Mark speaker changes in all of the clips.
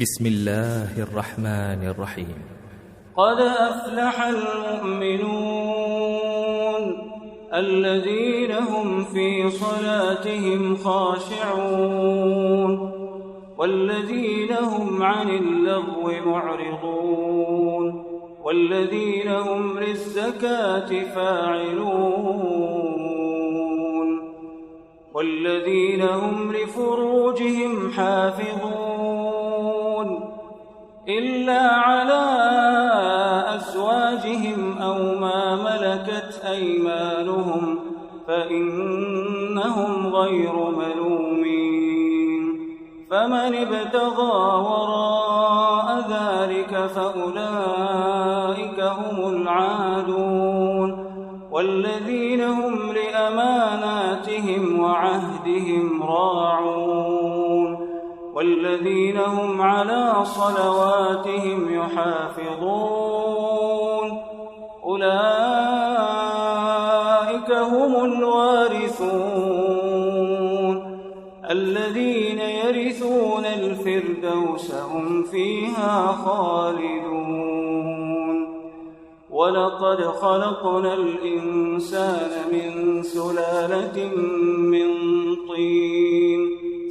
Speaker 1: بسم الله الرحمن الرحيم.
Speaker 2: قد أفلح المؤمنون الذين هم في صلاتهم خاشعون والذين هم عن اللغو معرضون والذين هم للزكاة فاعلون والذين هم لفروجهم حافظون إلا على أزواجهم أو ما ملكت أيمانهم فإنهم غير ملومين. فمن ابتغى وراء ذلك فأولئك هم العادون والذين هم لأماناتهم وعهدهم راعون والذين هم على صلواتهم يحافظون أولئك هم الوارثون الذين يرثون الفردوس هم فيها خالدون. ولقد خلقنا الإنسان من سلالة من طين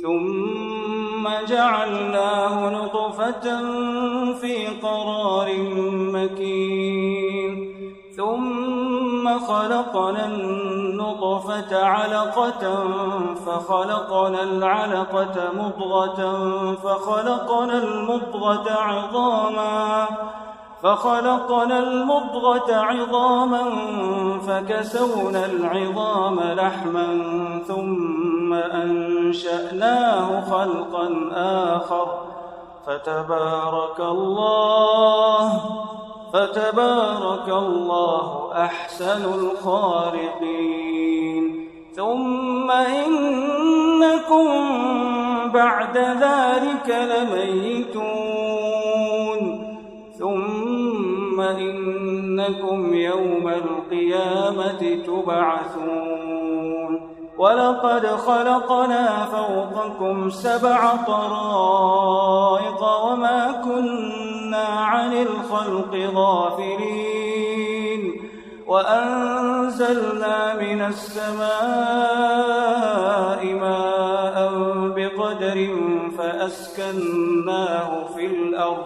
Speaker 2: ثم جعلناه نطفة في قرار مكين ثم خلقنا النطفة علقة فخلقنا العلقة مضغة فخلقنا المضغة عظاما فكسونا العظام لحما ثم أنشأناه خلقا آخر فتبارك الله أحسن الخالقين. ثم إنكم بعد ذلك لميتون ثم إنكم يوم القيامة تبعثون. ولقد خلقنا فوقكم 7 طرائق وما كنا عن الخلق غافلين وأنزلنا من السماء ماء بقدر فأسكناه في الأرض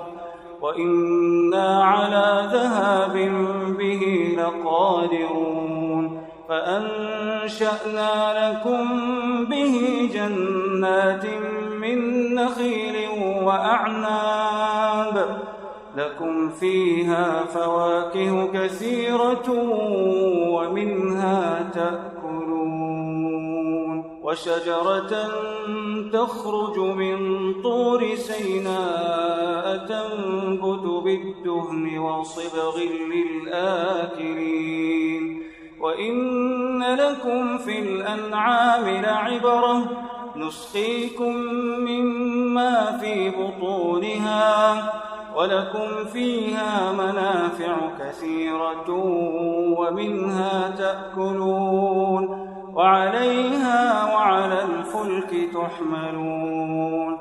Speaker 2: وإنا على ذهاب به لقادرون. فأنشأنا لكم به جنات من نخيل وأعناب لكم فيها فواكه كثيرة ومنها تأكلون. وشجرة تخرج من طور سيناء تنبت بالدهن وصبغ للآكلين. وإن لكم في الأنعام لعبرة نسقيكم مما في بطونها ولكم فيها منافع كثيرة ومنها تأكلون وعليها وعلى الفلك تحملون.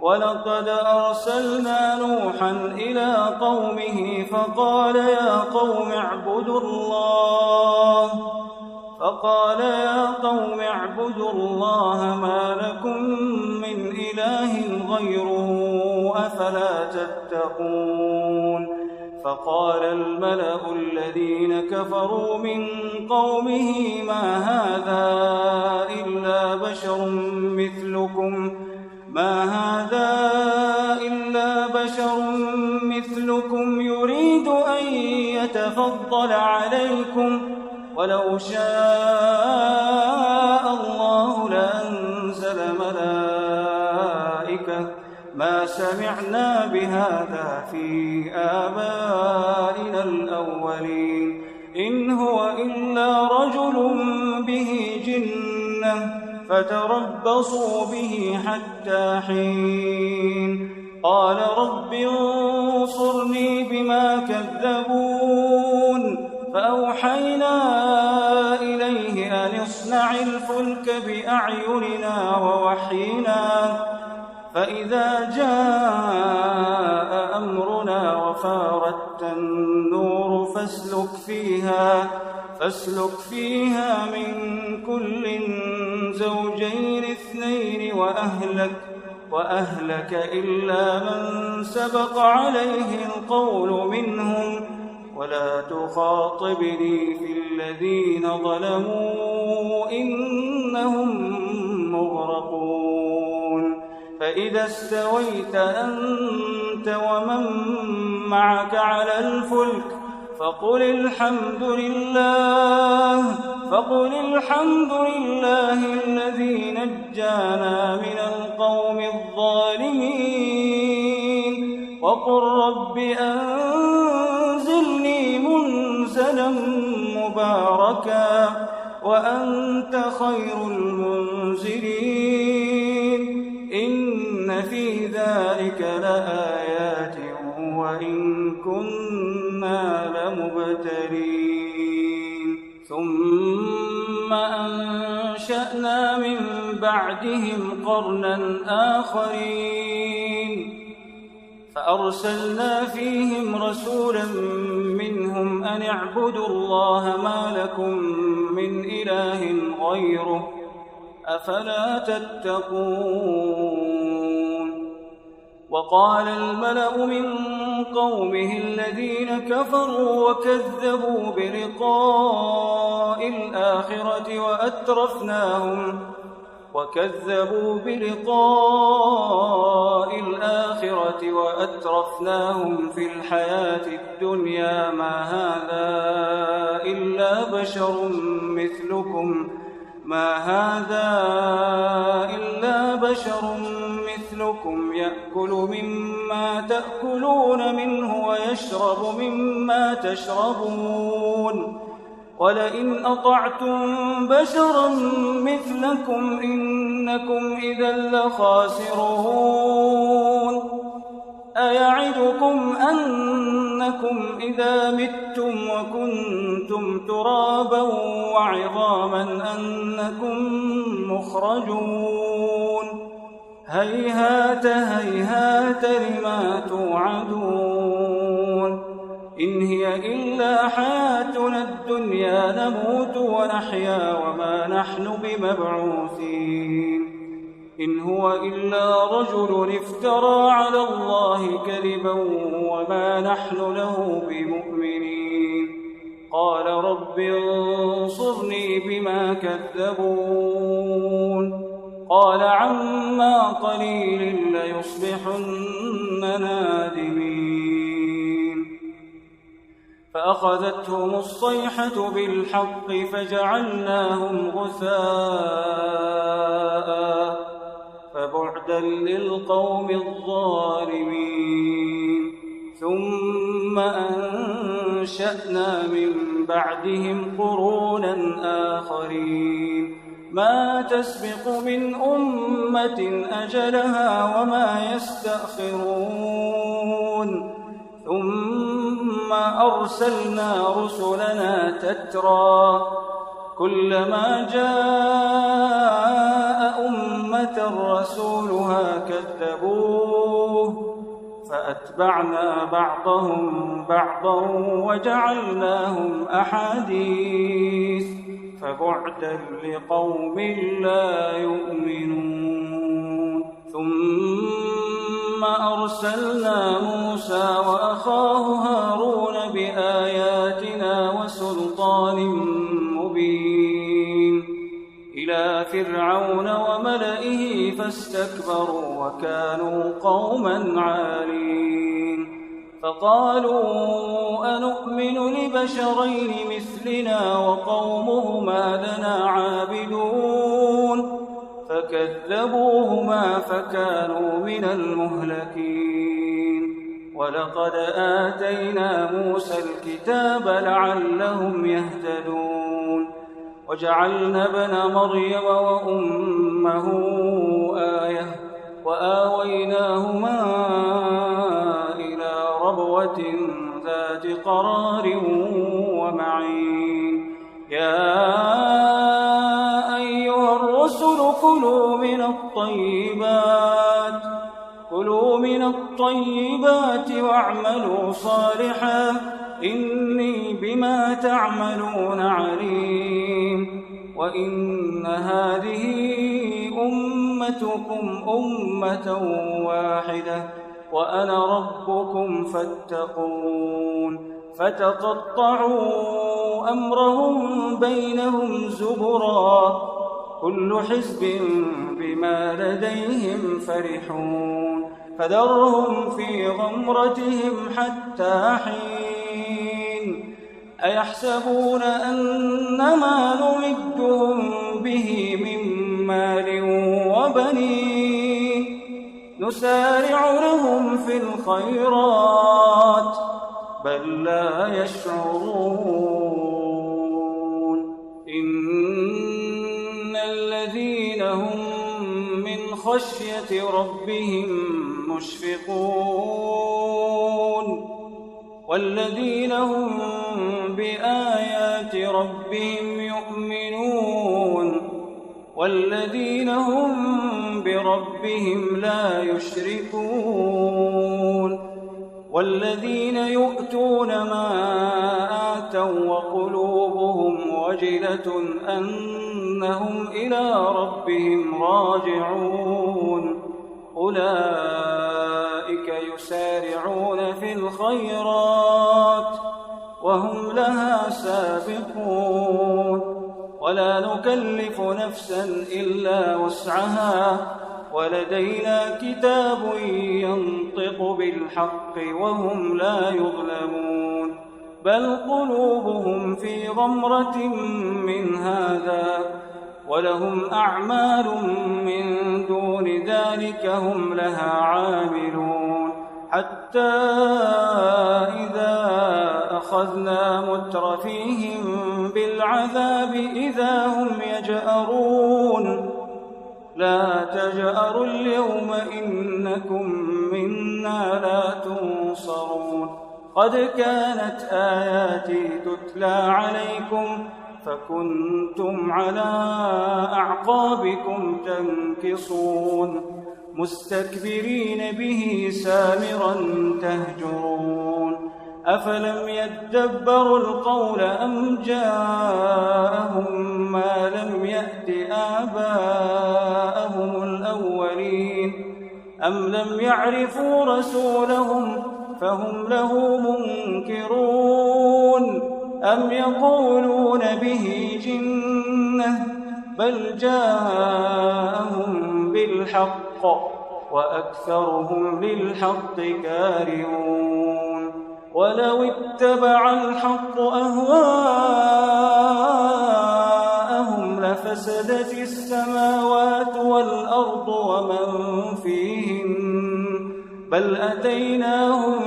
Speaker 2: ولقد أرسلنا نوحا إلى قومه فقال يا قوم اعبدوا الله ما لكم من إله غيره أفلا تتقون. فقال الملأ الذين كفروا من قومه ما هذا إلا بشر مثلكم يريد أن يتفضل عليكم ولو شاء الله لأنزل ملائكة ما سمعنا بهذا في آبائنا الأولين إن هو إلا رجل به جنة فتربصوا به حتى حين. قال رب انصرني بما كذبون. فأوحينا إليه أن اصنع الفلك بأعيننا ووحينا فإذا جاء فاسلك فيها من كل زوجين اثنين وأهلك إلا من سبق عليه القول منهم ولا تخاطبني في الذين ظلموا إنهم مغرقون فإذا استويت أنت ومن معك على الفلك فقل الحمد لله الذي نجانا من القوم الظالمين وقل رب أنزلني منزلا مباركا وأنت خير المنزلين إن في ذلك لآيات وإن كنا لمبتلين ثم أنشأنا من بعدهم قرنا آخرين فأرسلنا فيهم رسولا منهم أن اعبدوا الله ما لكم من إله غيره أفلا تتقون وقال الملأ من قومه الذين كفروا وكذبوا بلقاء الآخرة وأترفناهم في الحياة الدنيا ما هذا إلا بشر مثلكم يأكل مما تأكلون منه ويشرب مما تشربون ولئن أطعتم بشرا مثلكم إنكم إذا لخاسرون أيعدكم أنكم إذا متم وكنتم ترابا وعظاما أنكم مخرجون هيهات لما توعدون إن هي إلا حياتنا الدنيا نموت ونحيا وما نحن بمبعوثين إن هو إلا رجل افترى على الله كذبا وما نحن له بمؤمنين قال رب انصرني بما كذبون قال عما قليل ليصبحن نادمين فأخذتهم الصيحة بالحق فجعلناهم غثاء فبعدا للقوم الظالمين ثم أنشأنا من بعدهم قرونا آخرين ما تسبق من أمة أجلها وما يستأخرون ثم أرسلنا رسلنا تترى كلما جاء أمة رسولها كذبوه فأتبعنا بعضهم بعضا وجعلناهم أحاديث فبعدا لقوم لا يؤمنون ثم أرسلنا موسى وأخاه هارون بآياتنا وسلطان مبين إلى فرعون وملئه فاستكبروا وكانوا قوما عالين فقالوا أنؤمن لبشرين مثلنا وقومهما لنا عابدون فكذبوهما فكانوا من المهلكين ولقد آتينا موسى الكتاب لعلهم يهتدون وجعلنا ابن مريم وأمه آية وآويناهما إلى ربوة ذات قرار ومعين يا أيها الرسل كلوا من الطيبات واعملوا صالحا إني بما تعملون عليم وإن هذه أمتكم أمة واحدة وأنا ربكم فاتقون فتقطعوا أمرهم بينهم زبرا كل حزب بما لديهم فرحون فذرهم في غمرتهم حتى حين أيحسبون أنما نمدهم به من مال وبنين نسارع لهم في الخيرات بل لا يشعرون إن الذين هم من خشية ربهم مشفقون والذين هم بآيات ربهم يؤمنون والذين هم بربهم لا يشركون والذين يؤتون ما آتوا وقلوبهم وجلة أنهم إلى ربهم راجعون أولئك يسارعون في الخيرات وهم لها سابقون ولا نكلف نفسا إلا وسعها ولدينا كتاب ينطق بالحق وهم لا يظلمون بل قلوبهم في غمرة من هذا ولهم أعمال من دون ذلك هم لها عاملون حتى إذا أخذنا مترفيهم بالعذاب إذا هم يجأرون لا تجأروا اليوم إنكم منا لا تنصرون قد كانت آياتي تتلى عليكم فكنتم على أعقابكم تنكصون مستكبرين به سامرا تهجرون أفلم يدبروا القول أم جاءهم ما لم يأت آباءهم الأولين أم لم يعرفوا رسولهم فهم له منكرون أم يقولون به جنة بل جاءهم بالحق وأكثرهم للحق كارهون ولو اتبع الحق أهواءهم لفسدت السماوات والأرض ومن فيهن بل أتيناهم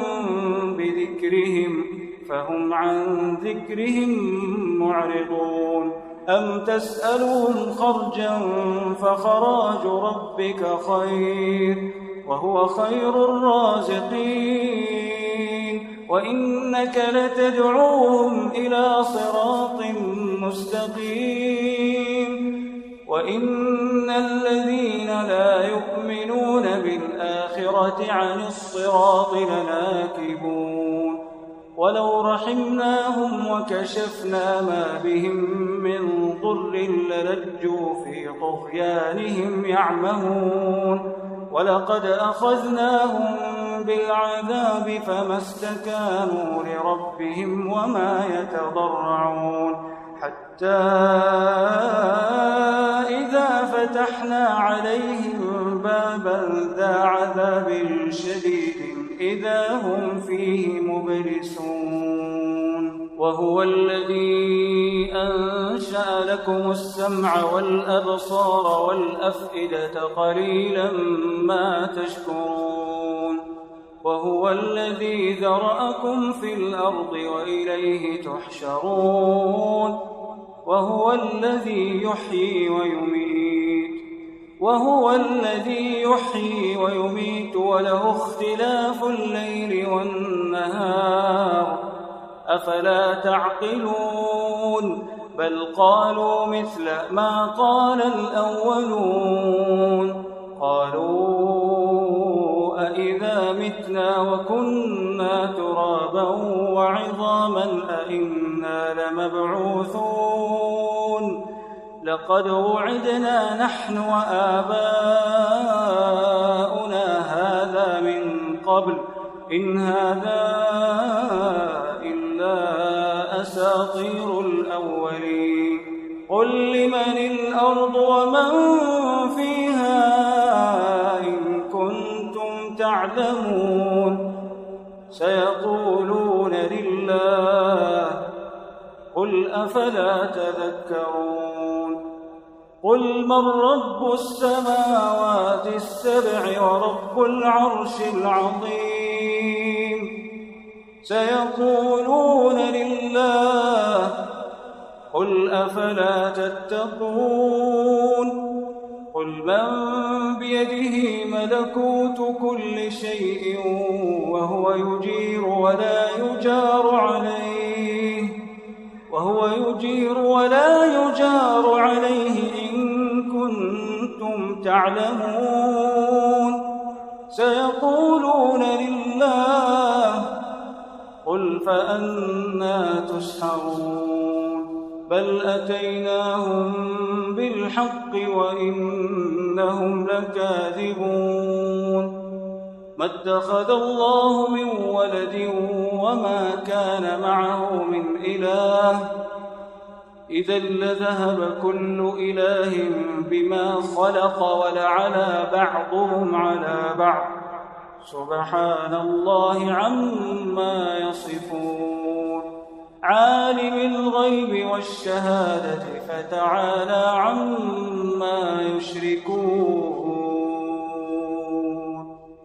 Speaker 2: بذكرهم فهم عن ذكرهم معرضون أم تسألهم خرجا فخراج ربك خير وهو خير الرازقين وإنك لتدعوهم إلى صراط مستقيم وإن الذين لا يؤمنون بالآخرة عن الصراط لناكبون ولو رحمناهم وكشفنا ما بهم من ضر للجوا في طغيانهم يعمهون ولقد أخذناهم بالعذاب فما استكانوا لربهم وما يتضرعون حتى إذا فتحنا عليهم بابا ذا عذاب شديد إذا هم فيه مبلسون وهو الذي أنشأ لكم السمع والأبصار والأفئدة قليلا ما تشكرون وهو الذي ذرأكم في الأرض وإليه تحشرون وهو الذي يحيي ويميت وله اختلاف الليل والنهار أفلا تعقلون بل قالوا مثل ما قال الأولون قالوا أإذا متنا وكنا ترابا وعظاما أئنا لمبعوثون لقد وعدنا نحن وآباؤنا هذا من قبل إن هذا إلا أساطير الأولين قل لمن الأرض ومن فيها إن كنتم تعلمون سيقولون لله قل أفلا تذكرون قل من رب السماوات السبع ورب العرش العظيم سيقولون لله قل أفلا تتقون قل من بيده ملكوت كل شيء وهو يجير ولا يجار عليه إن كنتم تعلمون سيقولون لله قل فأنى تسحرون بل أتيناهم بالحق وإنهم لكاذبون ما اتخذ الله من ولد وما كان معه من إله إذا لذهب كل إله بما خلق ولعلى بعضهم على بعض سبحان الله عما يصفون عالم الغيب والشهادة فتعالى عما يشركون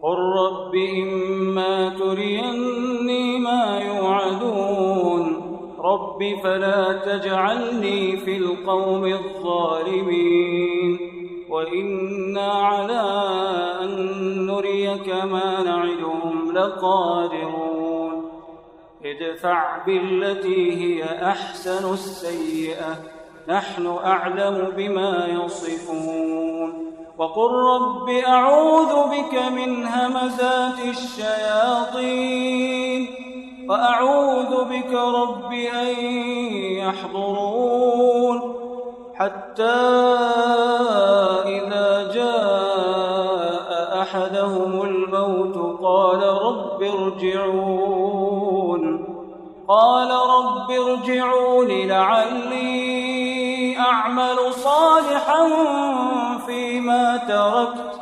Speaker 2: قل رب إما تريني ما يوعدون رب فلا تجعلني في القوم الظالمين وإنا على أن نريك ما نعدهم لقادرون ادفع بالتي هي أحسن السيئة نحن أعلم بما يصفون وقل رب أعوذ بك من همزات الشياطين وأعوذ بك رب أن يحضرون حتى إذا جاء أحدهم الموت قال رب ارجعون لعلي أعمل صالحا فيما تركت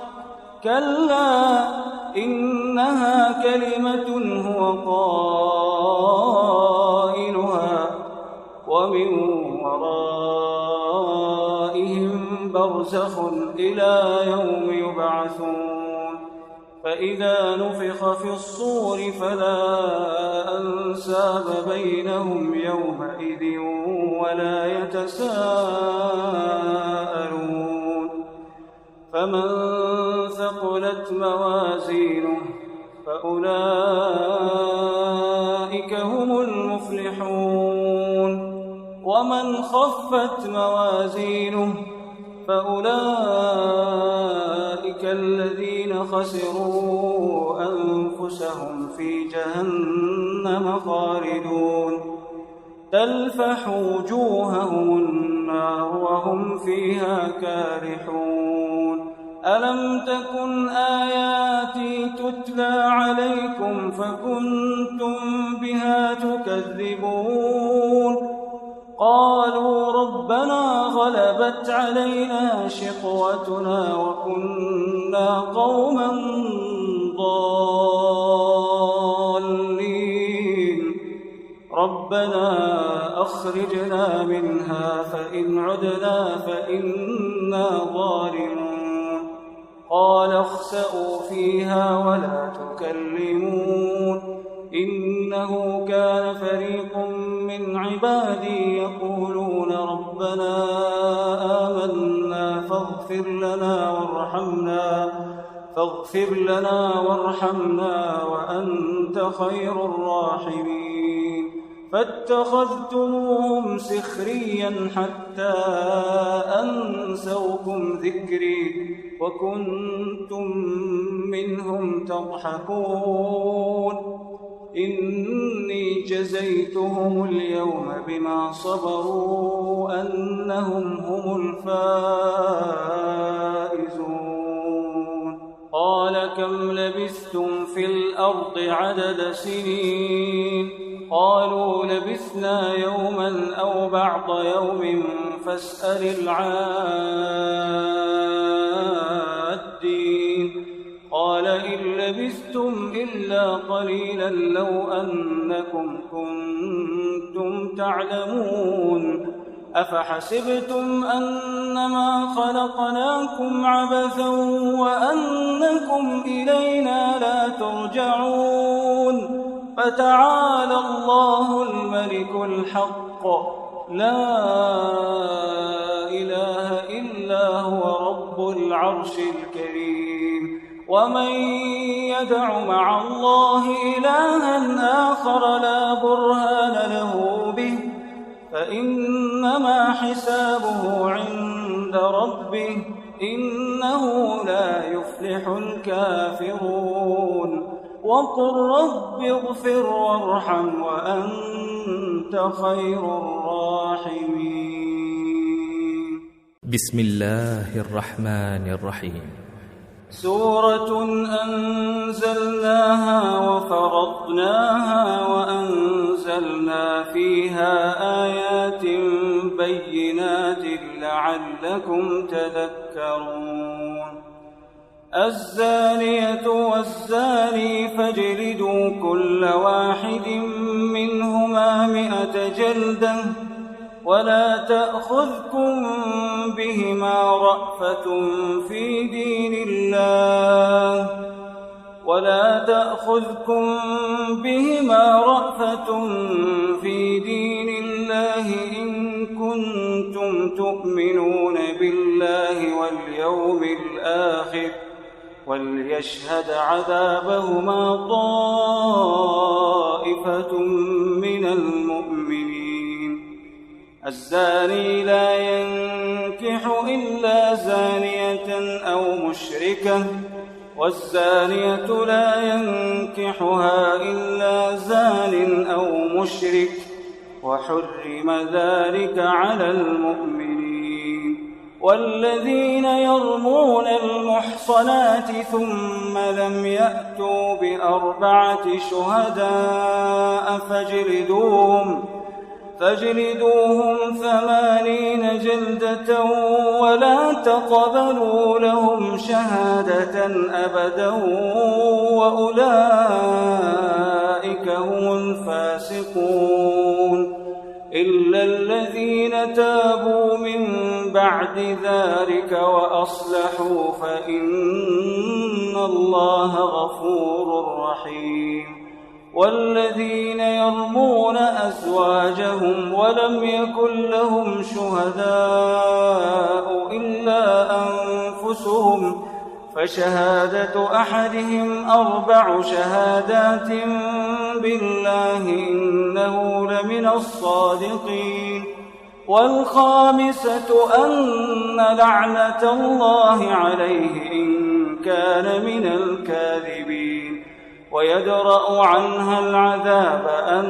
Speaker 2: كلا إنها كلمة هو قائلها ومن ورائهم برزخ إلى يوم يبعثون فإذا نفخ في الصور فلا أنساب بينهم يومئذ ولا يتساءلون فمن ثقلت موازينه فأولئك هم المفلحون ومن خفت موازينه فأولئك الذين خسروا أنفسهم في جهنم خالدون تلفح وجوههم النار وهم فيها كارحون ألم تكن آياتي تتلى عليكم فكنتم بها تكذبون قالوا ربنا غلبت علينا شقوتنا وكنا قوما ضالين ربنا أخرجنا منها فإن عدنا فإنا ظالمون قال اخسئوا فيها ولا تكلمون إنه كان فريق من عبادي يقولون ربنا آمنا فاغفر لنا وارحمنا وأنت خير الراحمين فاتخذتموهم سخريا حتى أنسوكم ذكري وكنتم منهم تضحكون إني جزيت جزيتهم اليوم بما صبروا أنهم هم الفائزون. قال كم لبثتم في الأرض عدد سنين؟ قالوا لبثنا يوما أو بعض يوم فاسأل العادين. قال إن لبثتم إلا قليلا لو أنكم كنتم تعلمون. أفحسبتم أنما خلقناكم عبثا وأنكم إلينا لا ترجعون. فتعالى الله الملك الحق لا إله إلا هو رب العرش الكريم. ومن يدع مع الله إلها آخر لا برهان له به فإنما حسابه عند ربه إنه لا يفلح الكافرون. وقل رب اغفر وارحم وأنت خير الراحمين.
Speaker 1: بسم الله الرحمن الرحيم.
Speaker 2: سورة أنزلناها وفرضناها وأنزلنا فيها آيات بينات لعلكم تذكرون. الزانية والزاني فاجلدوا كل واحد منهما 100 جلدة ولا تأخذكم بهما رأفة في دين الله إن كنتم تؤمنون بالله واليوم الآخر وليشهد عذابهما طائفة من المؤمنين. الزاني لا ينكح إلا زانية أو مشركة والزانية لا ينكحها إلا زان أو مشرك وحرم ذلك على المؤمنين. والذين يرمون المحصنات ثم لم يأتوا ب4 شهداء فاجلدوهم 80 جلدة ولا تقبلوا لهم شهادة أبدا وأولئك هم الفاسقون. إلا الذين تابوا من بعد ذلك وأصلحوا فإن الله غفور رحيم. والذين يرمون أزواجهم ولم يكن لهم شهداء إلا أنفسهم فشهادة أحدهم 4 شهادات بالله إنه لمن الصادقين. والخامسة أن لعنة الله عليه إن كان من الكاذبين. ويدرأ عنها العذاب أن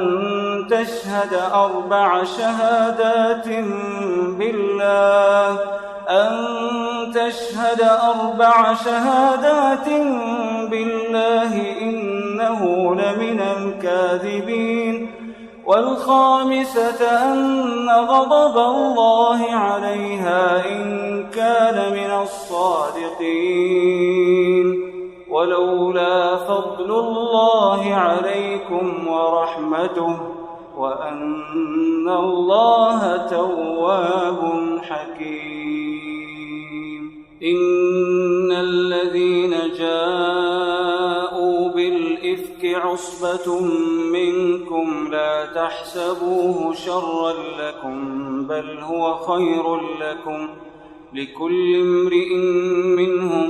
Speaker 2: تشهد 4 شهادات بالله إنه لمن الكاذبين. والخامسة أن غضب الله عليها إن كان من الصادقين. ولولا فضل الله عليكم ورحمته وأن الله تواب حكيم. إن الذين جاءوا بالإفك عصبة منكم لا تحسبوه شرا لكم بل هو خير لكم لكل امرئ منهم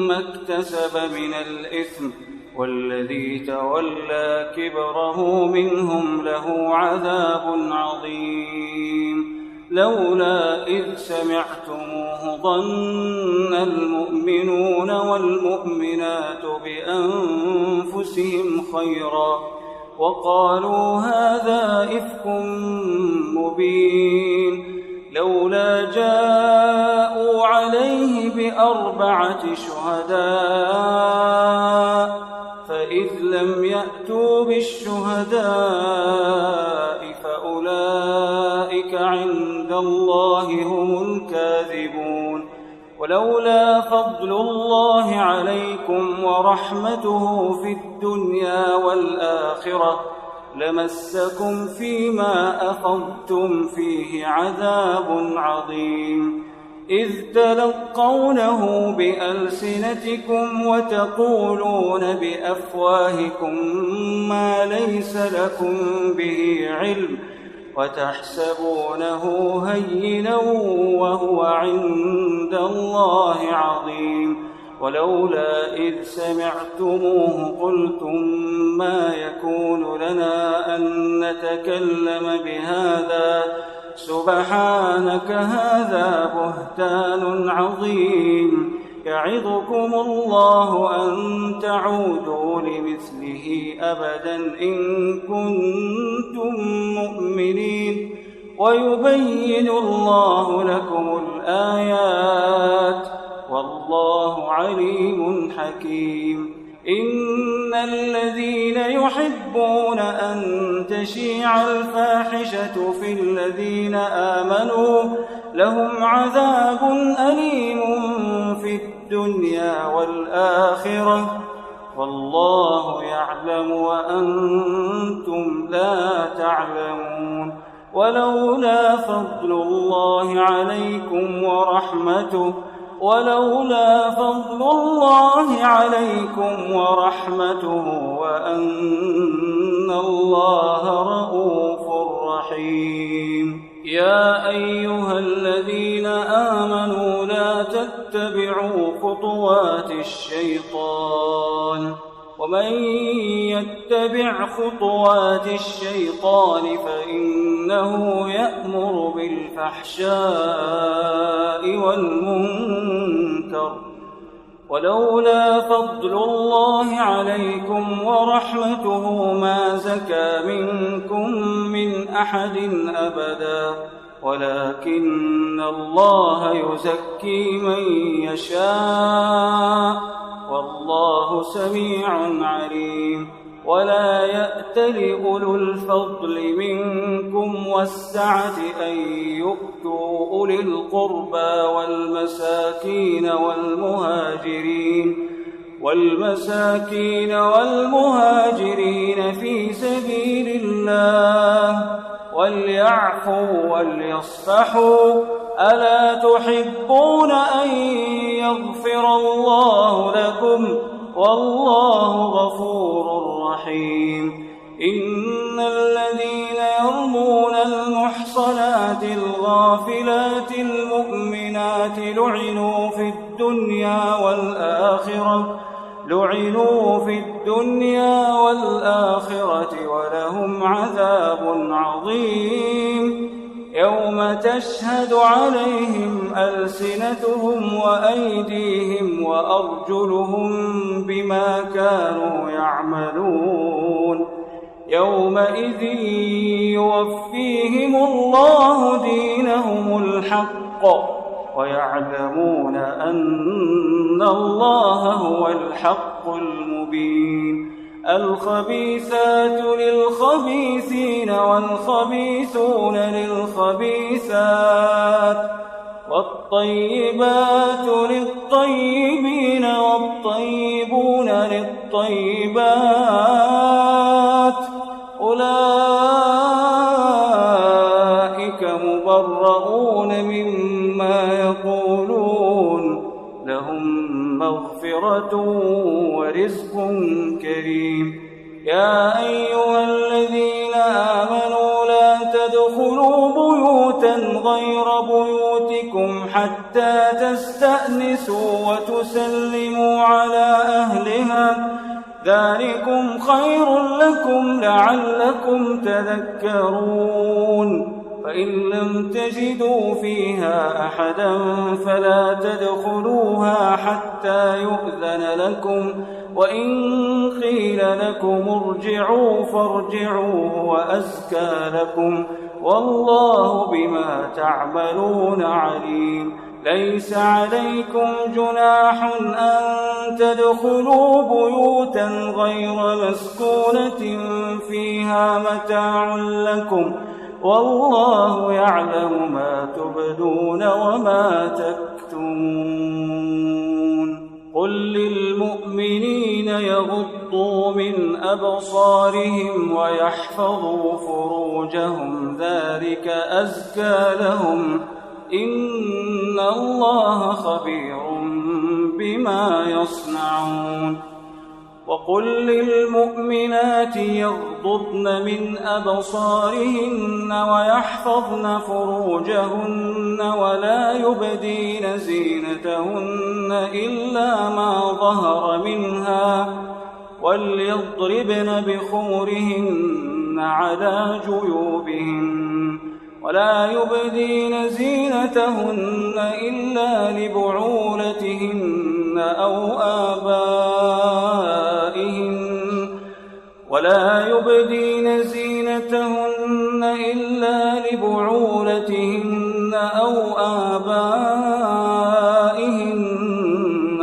Speaker 2: ما اكتسب من الإثم والذي تولى كبره منهم له عذاب عظيم. لولا إذ سمعتموه ظن المؤمنون والمؤمنات بأنفسهم خيرا وقالوا هذا إفك مبين لولا جاءوا عليه ب4 شهداء فإذ لم يأتوا بالشهداء فأولئك عند الله هم الكاذبون ولولا فضل الله عليكم ورحمته في الدنيا والآخرة لمسكم فيما أفضتم فيه عذاب عظيم إذ تلقونه بألسنتكم وتقولون بأفواهكم ما ليس لكم به علم وتحسبونه هينا وهو عند الله عظيم ولولا إذ سمعتموه قلتم ما يكون لنا أن نتكلم بهذا سبحانك هذا بهتان عظيم يعظكم الله أن تعودوا لمثله أبدا إن كنتم مؤمنين ويبين الله لكم الآيات والله عليم حكيم إن الذين يحبون أن تشيع الفاحشة في الذين آمنوا لهم عذاب أليم في الدنيا والآخرة والله يعلم وأنتم لا تعلمون ولولا فضل الله عليكم ورحمته وأن الله رءوف رحيم يا أيها الذين آمنوا لا تتبعوا خطوات الشيطان ومن يتبع خطوات الشيطان فإنه يأمر بالفحشاء والمنكر ولولا فضل الله عليكم ورحمته ما زكى منكم من أحد أبدا ولكن الله يزكي من يشاء والله سميع عليم ولا يأتل أولو الفضل منكم والسعة أن يؤتوا أولي القربى والمساكين في سبيل الله وليعفوا وليصفحوا ألا تحبون أن يغفر الله لكم والله غفور رحيم إن الذين يرمون المحصنات الغافلات المؤمنات لعنوا في الدنيا والآخرة ولهم عذاب عظيم يوم تشهد عليهم ألسنتهم وأيديهم وأرجلهم بما كانوا يعملون يومئذ يوفيهم الله دينهم الحق ويعلمون أن الله هو الحق المبين الخبيثات للخبيثين والخبيثون للخبيثات والطيبات للطيبين والطيبون للطيبات أولئك مبرؤون مما يقولون لهم مغفرة ورزق كريم يا أيها الذين آمنوا لا تدخلوا بيوتا غير بيوتكم حتى تستأنسوا وتسلموا على أهلها ذلكم خير لكم لعلكم تذكرون فإن لم تجدوا فيها أحدا فلا تدخلوها حتى يؤذن لكم وإن قيل لكم ارجعوا فارجعوا هو أزكى لكم والله بما تعملون عليم ليس عليكم جناح أن تدخلوا بيوتا غير مسكونة فيها متاع لكم والله يعلم ما تبدون وما تكتمون قل للمؤمنين يغضوا من أبصارهم ويحفظوا فروجهم ذلك أزكى لهم إن الله خبير بما يصنعون وقل للمؤمنات يغضضن من أبصارهن ويحفظن فروجهن ولا يبدين زينتهن إلا ما ظهر منها وليضربن بخمرهن على جيوبهن ولا يبدين زينتهن إلا لبعولتهن أو آبائهن ولا يبدين زينتهن إلا لبعولتهن أو آبائهن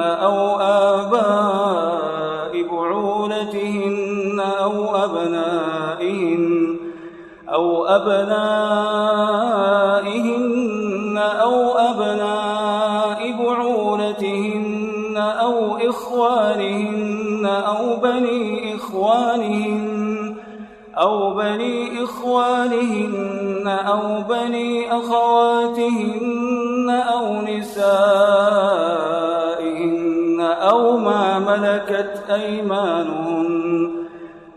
Speaker 2: أو آباء بعولتهن أو أبنائهن أو أبناء بعولتهن أو إخوانهن أو بني إخوانهن أو بني أخواتهن أو نسائهن أو ما ملكت أيمانهن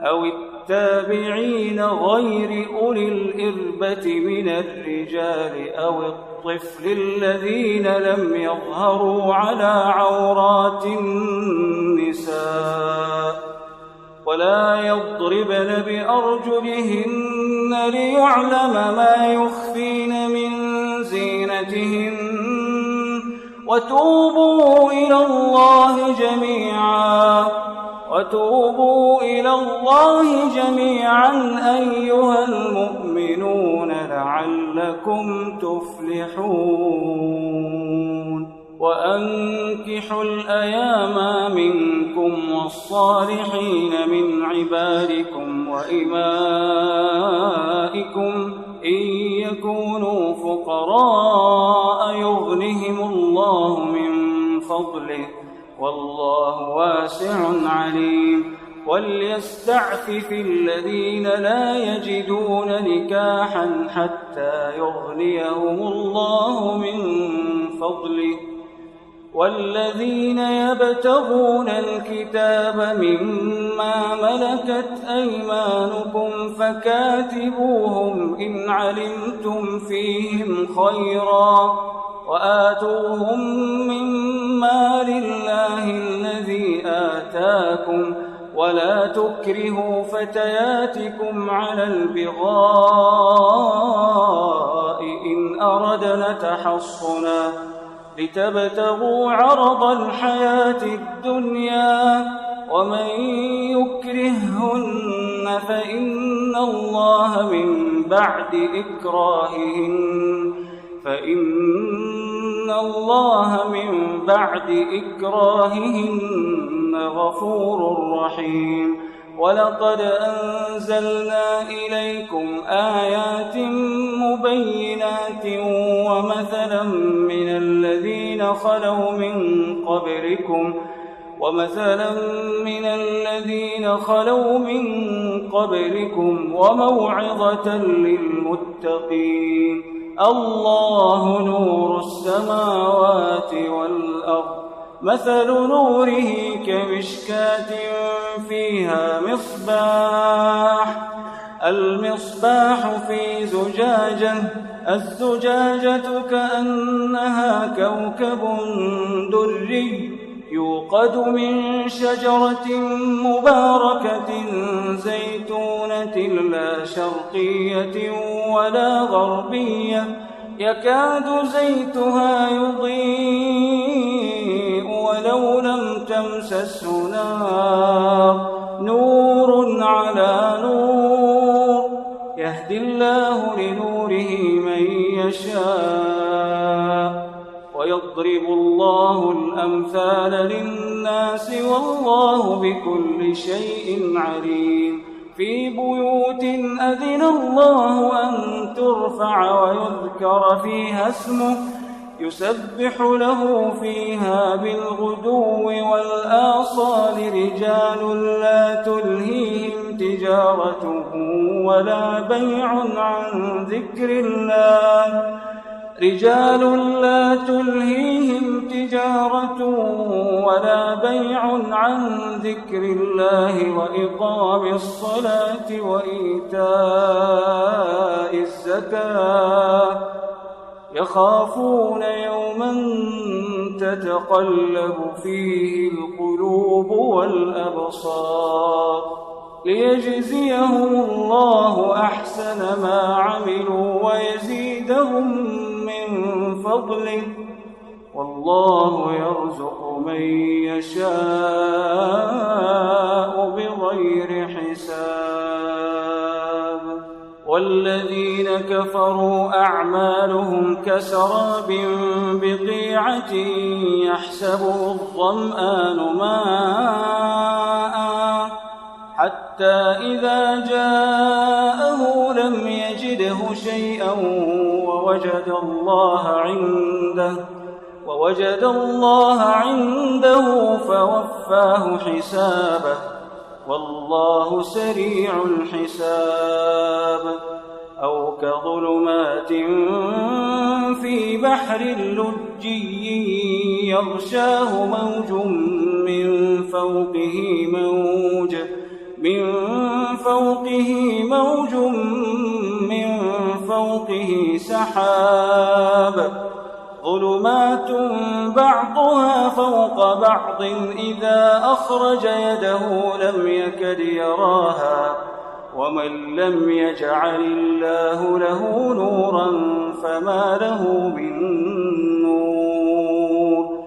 Speaker 2: أو التابعين غير أولي الإربة من الرجال أو الطفل الذين لم يظهروا على عورات النساء ولا يضربن بأرجلهن ليعلم ما يخفين من زينتهن وتوبوا إلى الله جميعا أيها المؤمنون لعلكم تفلحون وأنكحوا الأيام منكم والصالحين من عبادكم وإمائكم إن يكونوا فقراء يغنهم الله من فضله والله واسع عليم وليستعفف الذين لا يجدون نكاحا حتى يغنيهم الله من فضله والذين يبتغون الكتاب مما ملكت أيمانكم فكاتبوهم إن علمتم فيهم خيرا وآتوهم مما لله الذي آتاكم ولا تكرهوا فتياتكم على البغاء إن أردنا تحصنا لتبتغوا عرض الحياة الدنيا ومن يكرههن فإن الله من بعد إكراههن غفور رحيم ولقد أنزلنا إليكم آيات مبينات ومثلا من الذين خلوا من قبلكم وموعظة للمتقين الله نور السماوات والأرض مثل نوره كمشكاة فيها المصباح في زجاجة الزجاجة كأنها كوكب دري يوقد من شجرة مباركة زيتونة لا شرقية ولا غربية يكاد زيتها يضيء ولو لم تمسسه نار نور على نور يهدي الله لنوره من يشاء ويضرب الله الأمثال للناس والله بكل شيء عليم في بيوت أذن الله أن ترفع ويذكر فيها اسمه يسبح له فيها بالغدو والآصال رجال لا تلهيهم تجارة ولا بيع عن ذكر الله ولا بيع عن ذكر الله وإقام الصلاة وإيتاء الزكاة يخافون يوما تتقلب فيه القلوب والأبصار ليجزيهم الله أحسن ما عملوا ويزيدهم من فضله والله يرزق من يشاء بغير حساب والذين كفروا أعمالهم كسراب بقيعة يحسبه الظمآن ماء حتى إذا جاءه لم يجده شيئا ووجد الله عنده فوفاه حسابه والله سريع الحساب أو كظلمات في بحر لجي يغشاه موج من فوقه سحاب ظلمات بعضها فوق بعض إذا أخرج يده لم يكد يراها ومن لم يجعل الله له نورا فما له من نور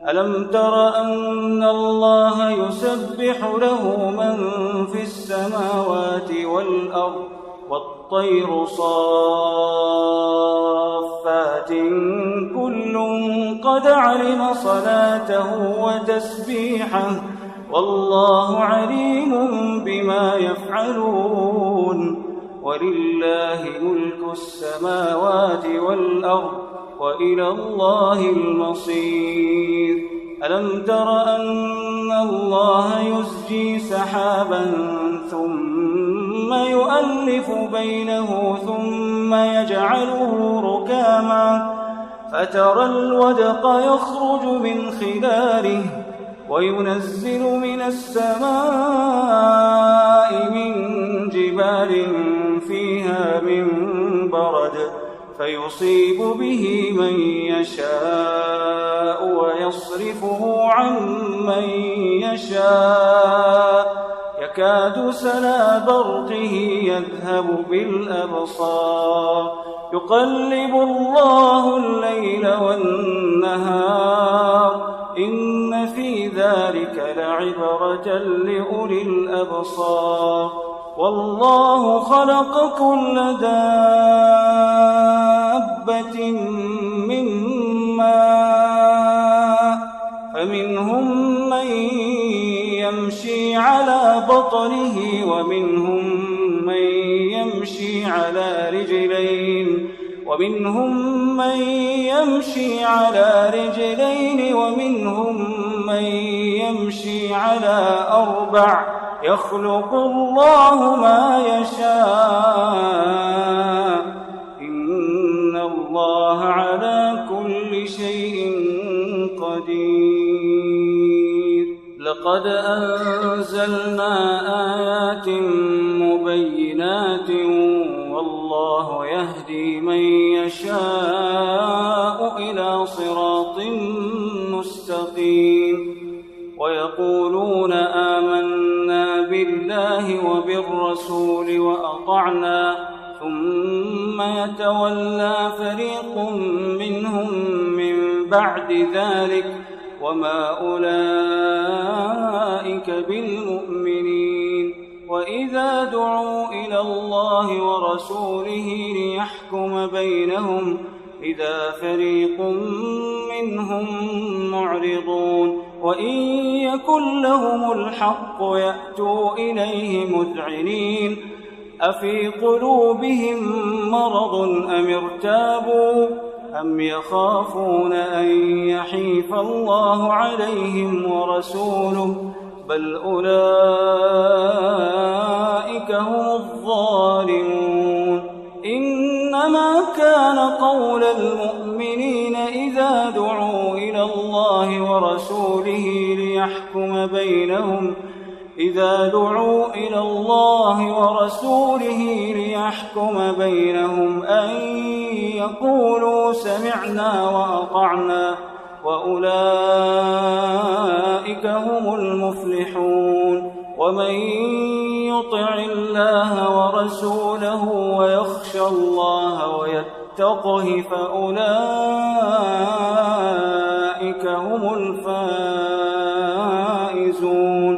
Speaker 2: ألم تر أن الله يسبح له من في السماوات والأرض والطير صافات كل قد علم صلاته وتسبيحه والله عليم بما يفعلون ولله ملك السماوات والأرض وإلى الله المصير ألم تر أن الله يزجي سحابا ثم يؤلف بينه ثم يجعله ركاما فترى الودق يخرج من خلاله وينزل من السماء من جبال فيها من برد فيصيب به من يشاء ويصرفه عن من يشاء يكاد سنا برقه يذهب بالأبصار يقلب الله الليل والنهار إن في ذلك لعبرة لأولي الأبصار والله خلق كل دابة من ماء فمنهم من يمشي على بطنه ومنهم من يمشي على رجلين ومنهم من يمشي على أربع يخلق الله ما يشاء إن الله على كل شيء قدير لقد أنزلنا آيات مبينات والله يهدي من يشاء إلى صراط مستقيم ويقولون آمنا بالله وبالرسول وأطعنا ثم يتولى فريق منهم من بعد ذلك وما أولئك بالمؤمنين. وإذا دعوا إلى الله ورسوله ليحكم بينهم إذا فريق منهم معرضون. وإن يكن لهم الحق يأتوا إليه مذعنين. أفي قلوبهم مرض أم ارتابوا أم يخافون أن يحيف الله عليهم ورسوله بل أولئك هم الظالمون. إنما كان قول المؤمنين إذا دعوا إلى الله ورسوله ليحكم بينهم أن يقولوا سمعنا وأطعنا وأولئك هم المفلحون. ومن يطع الله ورسوله ويخشى الله ويتقه فأولئك هم الفائزون.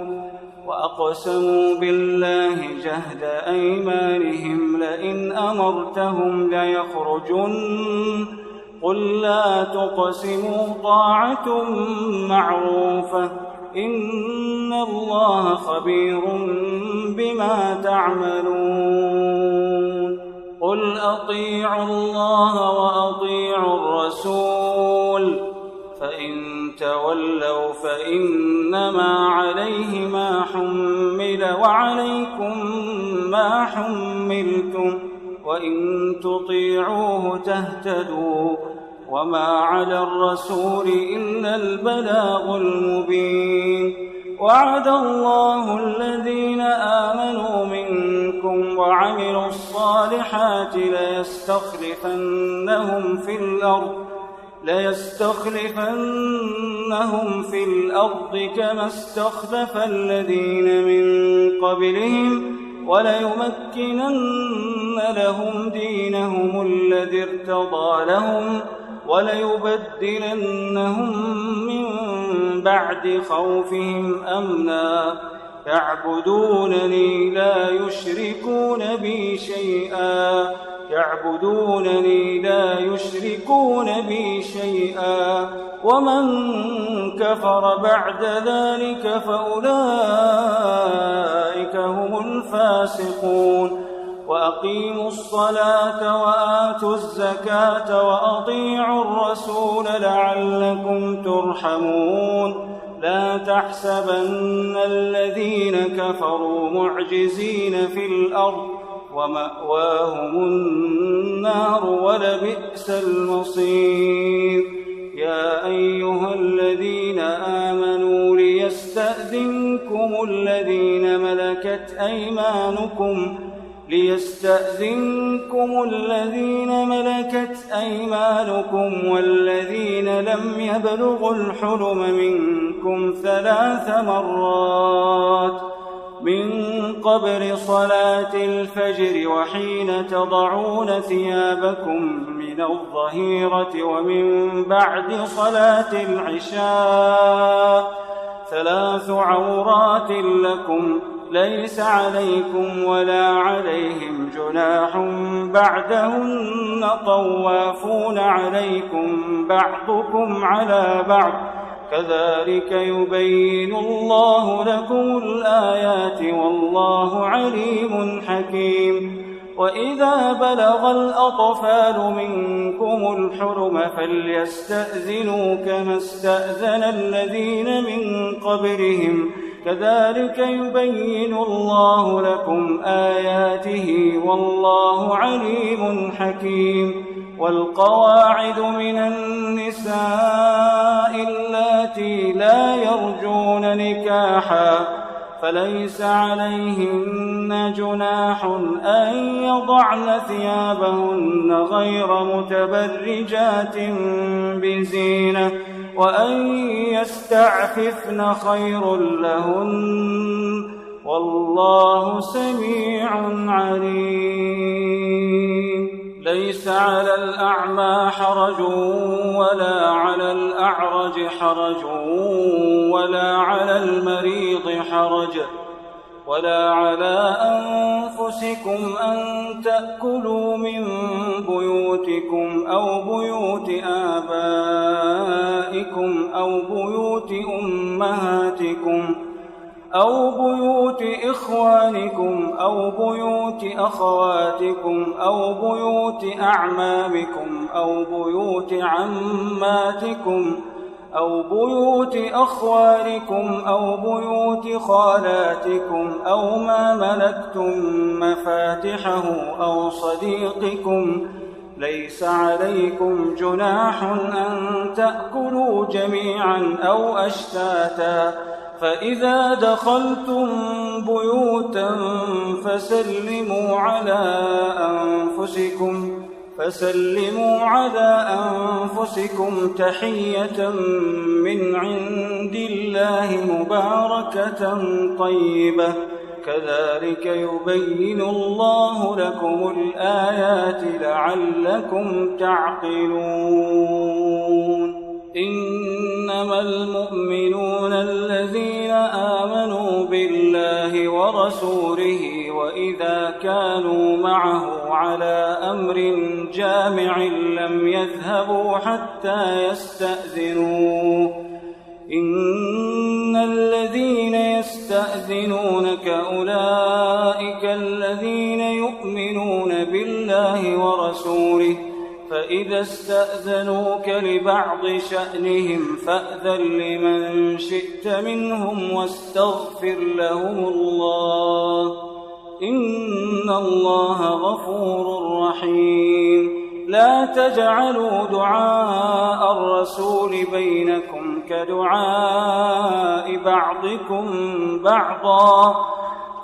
Speaker 2: وأقسموا بالله جهد أيمانهم لئن أمرتهم ليخرجن قل لا تقسموا طاعة معروفة إن الله خبير بما تعملون. قل أطيعوا الله وأطيعوا الرسول فإن تولوا فإنما عليه ما حمل وعليكم ما حملتم وإن تطيعوه تهتدوا وما على الرسول إلا البلاغ المبين. وعد الله الذين آمنوا منكم وعملوا الصالحات ليستخلفنهم في الأرض كما استخلف الذين من قبلهم وليمكنن لهم دينهم الذي ارتضى لهم وليبدلنهم من بعد خوفهم أمنا يعبدونني لا يشركون بي شيئا ومن كفر بعد ذلك فأولئك هم الفاسقون. وأقيموا الصلاة وآتوا الزكاة وأطيعوا الرسول لعلكم ترحمون. لا تحسبن الذين كفروا معجزين في الأرض ومأواهم النار ولبئس المصير. يا أيها الذين آمنوا ليستأذنكم الذين ملكت أيمانكم والذين لم يبلغوا الحلم منكم 3 مرات من قبل صلاة الفجر وحين تضعون ثيابكم من الظهيرة ومن بعد صلاة العشاء 3 عورات لكم ليس عليكم ولا عليهم جناح بعدهن طوافون عليكم بعضكم على بعض كذلك يبين الله لكم الآيات والله عليم حكيم. وإذا بلغ الأطفال منكم الحلم فليستأذنوا كما استأذن الذين من قبلهم كذلك يبين الله لكم آياته والله عليم حكيم. والقواعد من النساء اللاتي لا يرجون نكاحا فليس عليهن جناح أن يضعن ثيابهن غير متبرجات بزينة وأن يستعففن خير لهن والله سميع عليم. ليس على الأعمى حرج ولا على الأعمى الأعرج حرج ولا على المريض حرج ولا على أنفسكم أن تأكلوا من بيوتكم أو بيوت آبائكم أو بيوت أمهاتكم أو بيوت إخوانكم أو بيوت أخواتكم أو بيوت أعمامكم أو بيوت عماتكم أو بيوت أخوالكم أو بيوت خالاتكم أو ما ملكتم مفاتحه أو صديقكم. ليس عليكم جناح أن تأكلوا جميعا أو أشتاتا، فإذا دخلتم بيوتا فسلموا على أنفسكم تحية من عند الله مباركة طيبة، كذلك يبين الله لكم الآيات لعلكم تعقلون. إنما المؤمنون الذين آمنوا بالله ورسوله وإذا كانوا معه على أمر جامع لم يذهبوا حتى يستأذنوه. إن الذين يستأذنونك أولئك الذين يؤمنون بالله ورسوله، فإذا استأذنوك لبعض شأنهم فأذن لمن شئت منهم واستغفر لهم الله، إن الله غفور رحيم. لا تجعلوا دعاء الرسول بينكم كدعاء بعضكم بعضا،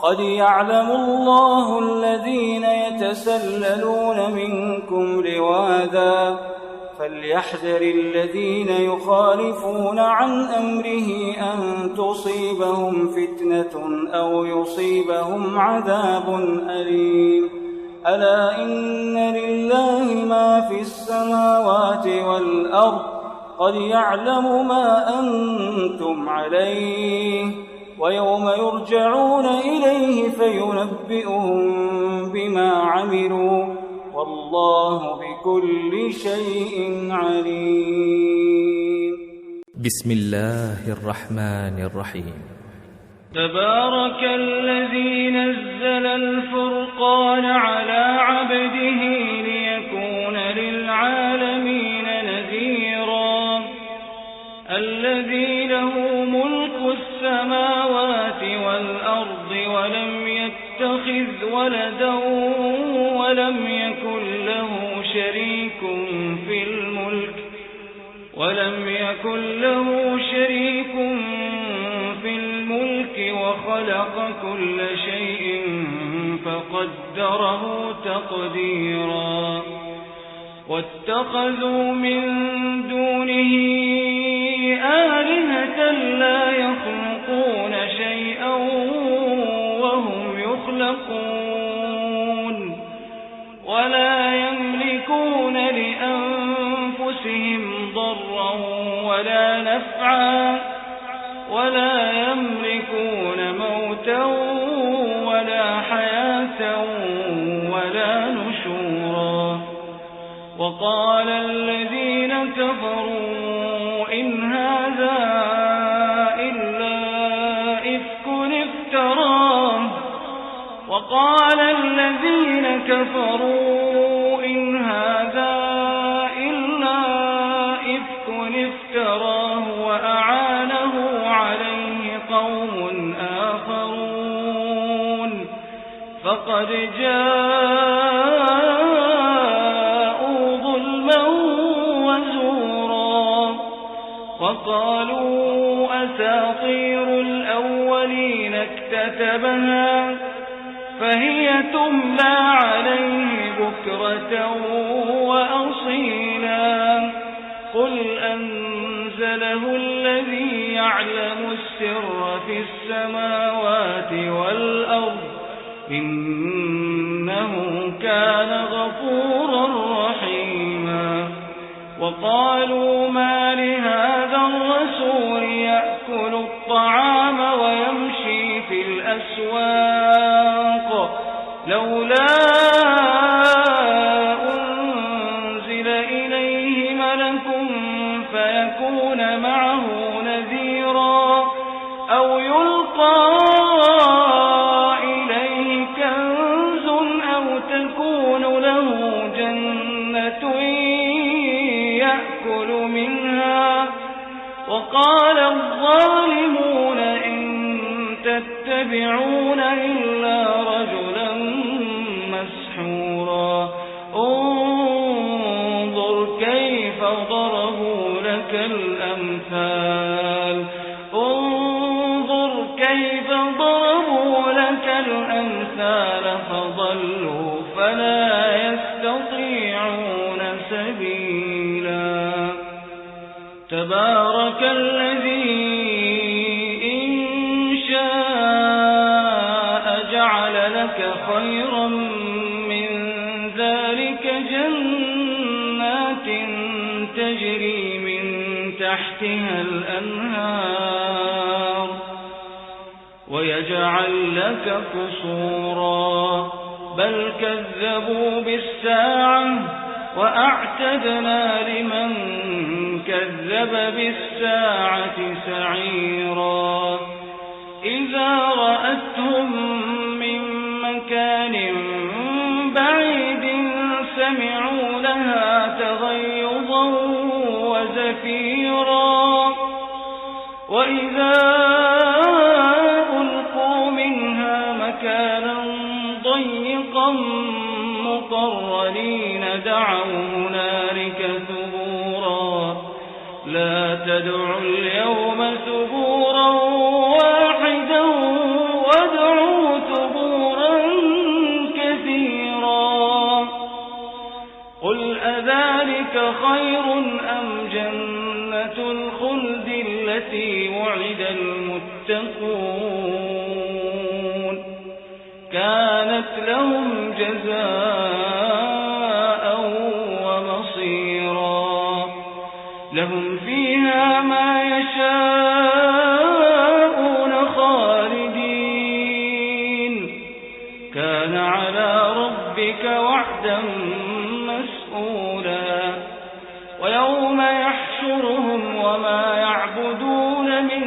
Speaker 2: قد يعلم الله الذين يتسللون منكم لواذا، فليحذر الذين يخالفون عن أمره أن تصيبهم فتنة أو يصيبهم عذاب أليم. ألا إن لله ما في السماوات والأرض، قد يعلم ما أنتم عليه، ويوم يرجعون إليه فينبئهم بما عملوا، والله بكل شيء عليم.
Speaker 1: بسم الله الرحمن الرحيم.
Speaker 2: تبارك الذي نزل الفرقان على عبده ليكون للعالمين نذيرا، الذي له ملك السماوات والأرض ولم يتخذ ولدا ولم يكن له شريك في الملك وخلق كل شيء فقدره تقديرا. واتخذوا من دونه آلهة لا يخلقون شيئا وهم يخلقون، ولا يملكون لأنفسهم ضرا ولا نفعا، ولا يملكون موتا ولا حياة ولا نشورا. وقال الذين كفروا إن هذا إلا إفك افتراه، وقال الذين كفروا إن هذا إلا إفك افتراه وأعانه عليه قوم آخرون، فقد جاءوا ظلما وزورا. وقالوا أساطير الأولين اكتتبها فهي تملى عليه بكرة وأصيلا. قل أنزله الذي يعلم السر في السماوات والأرض، إنه كان غفورا رحيما. وقالوا ما لهذا لولا أنزل إليه ملك فيكون معه نذيرا أو يلقى إليه كنز أو تكون له جنة يأكل منها وقال الظالمون إن تتبعون إلا رجلا مسحورا انظر كيف ضربوا لك الأمثال انظر كيف ضربوا لك الأمثال فضلوا فلا يستطيعون سبيلا تبارك الذي إن شاء جعل لك خيرا من ذلك جنات تجري من تحتها الأنهار ويجعل لك قصورا بل كذبوا بالساعة وأعتدنا لمن كذب بالساعة سعيرا إذا رأتهم من مكان بعيد سمعوا لها تغيظا وزفيرا وإذا ألقوا منها مكانا ضيقا مقرنين دعوا هنالك ثبورا لا تدعوا اليوم ثبورا واحدا وادعوا ثبورا كثيرا قل أذلك خير أم جنة الخلد التي وعد المتقون كانت لهم جزاء ومصيرا لهم فيها ما يشاءون خالدين كان على ربك وعدا مسئولا ويوم يحشرهم وما يعبدون من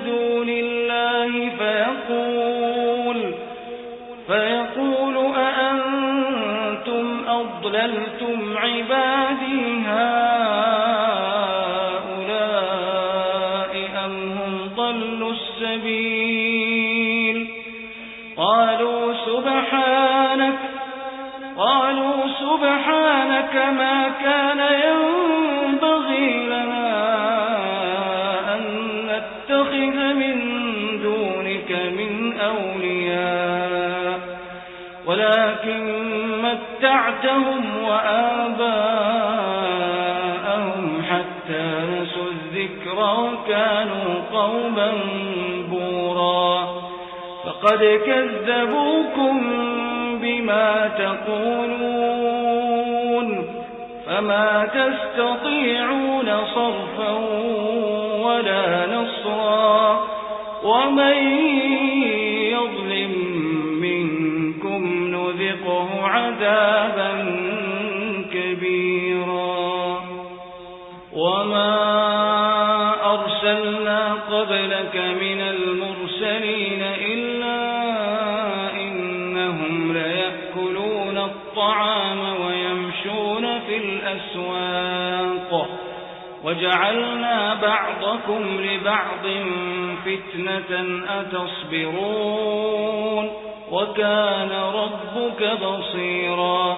Speaker 2: دون الله فيقول أأنتم أضللتم عبادي هؤلاء أم هم ضلوا السبيل قالوا سبحانك ما كان ينبغي لنا أن نتخذ من دونك من أولياء ولكن متعتهم وآباءهم حتى نسوا الذكر وكانوا قوما بورا فقد كذبوكم بما تقولون فما تستطيعون صرفا ولا نصرا ومن يظلم منكم نذقه عذابا كبيرا وما أرسلنا قبلك من المرسلين إلا إنهم ليأكلون الطعام ويمشون في الأسواق وجعلنا بعضكم لبعض فتنة أتصبرون وكان ربك بصيرا